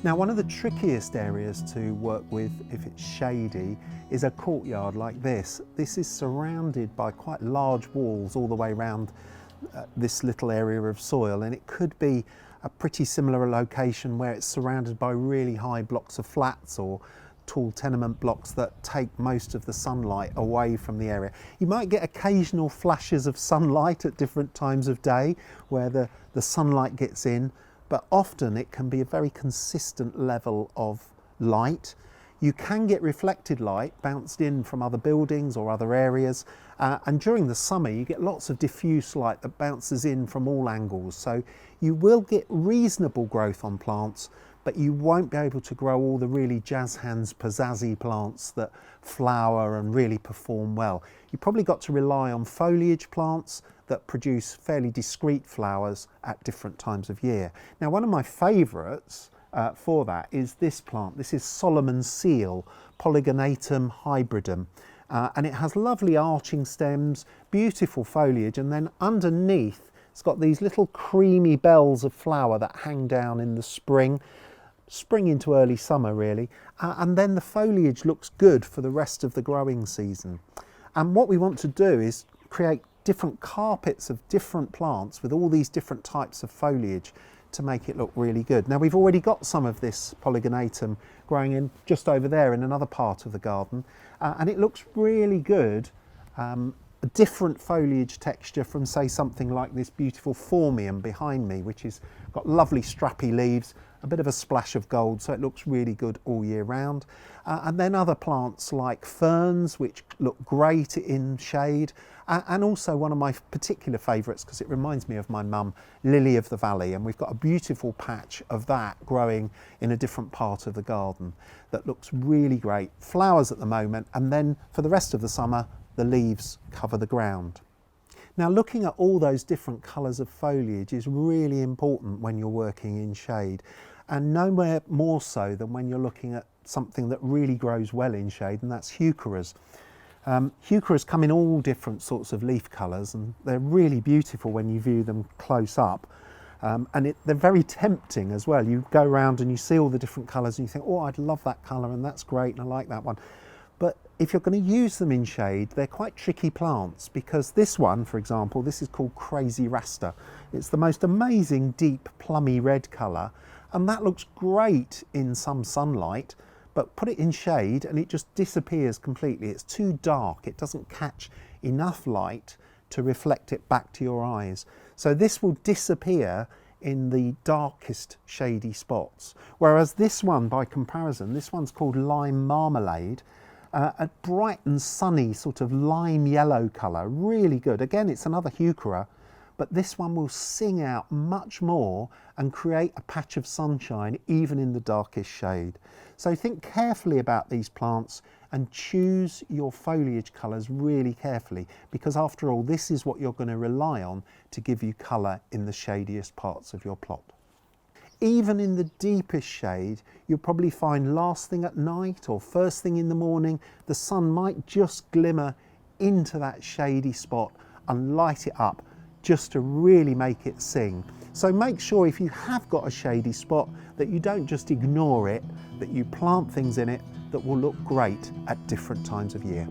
Now, one of the trickiest areas to work with if it's shady is a courtyard like this. This is surrounded by quite large walls all the way around this little area of soil, and it could be a pretty similar location where it's surrounded by really high blocks of flats or tall tenement blocks that take most of the sunlight away from the area. You might get occasional flashes of sunlight at different times of day where the sunlight gets in, but often it can be a very consistent level of light. You can get reflected light bounced in from other buildings or other areas, and during the summer you get lots of diffuse light that bounces in from all angles, so you will get reasonable growth on plants, but you won't be able to grow all the really jazz hands, pizzazzy plants that flower and really perform well. You've probably got to rely on foliage plants that produce fairly discrete flowers at different times of year. Now, one of my favourites for that is this plant. This is Solomon's Seal, Polygonatum hybridum, and it has lovely arching stems, beautiful foliage, and then underneath it's got these little creamy bells of flower that hang down in the spring into early summer really, and then the foliage looks good for the rest of the growing season. And what we want to do is create different carpets of different plants with all these different types of foliage to make it look really good. Now, we've already got some of this Polygonatum growing in just over there in another part of the garden, and it looks really good. A different foliage texture from, say, something like this beautiful Phormium behind me, which has got lovely strappy leaves, a bit of a splash of gold, so it looks really good all year round. And then other plants like ferns, which look great in shade, and also one of my particular favourites, because it reminds me of my mum, Lily of the Valley, and we've got a beautiful patch of that growing in a different part of the garden that looks really great. Flowers at the moment, and then for the rest of the summer, the leaves cover the ground. Now, looking at all those different colours of foliage is really important when you're working in shade, and nowhere more so than when you're looking at something that really grows well in shade, and that's heucheras. Heucheras come in all different sorts of leaf colours, and they're really beautiful when you view them close up. And they're very tempting as well. You go around and you see all the different colours and you think, oh, I'd love that colour and that's great and I like that one. But if you're going to use them in shade, they're quite tricky plants, because this one, for example, this is called Crazy Rasta. It's the most amazing deep plummy red colour, and that looks great in some sunlight, but put it in shade and it just disappears completely. It's too dark. It doesn't catch enough light to reflect it back to your eyes. So this will disappear in the darkest shady spots. Whereas this one, by comparison, this one's called Lime Marmalade, a bright and sunny sort of lime yellow colour, really good. Again, it's another heuchera, but this one will sing out much more and create a patch of sunshine even in the darkest shade. So think carefully about these plants and choose your foliage colours really carefully, because after all, this is what you're going to rely on to give you colour in the shadiest parts of your plot. Even in the deepest shade, you'll probably find last thing at night or first thing in the morning, the sun might just glimmer into that shady spot and light it up just to really make it sing. So make sure if you have got a shady spot that you don't just ignore it, that you plant things in it that will look great at different times of year.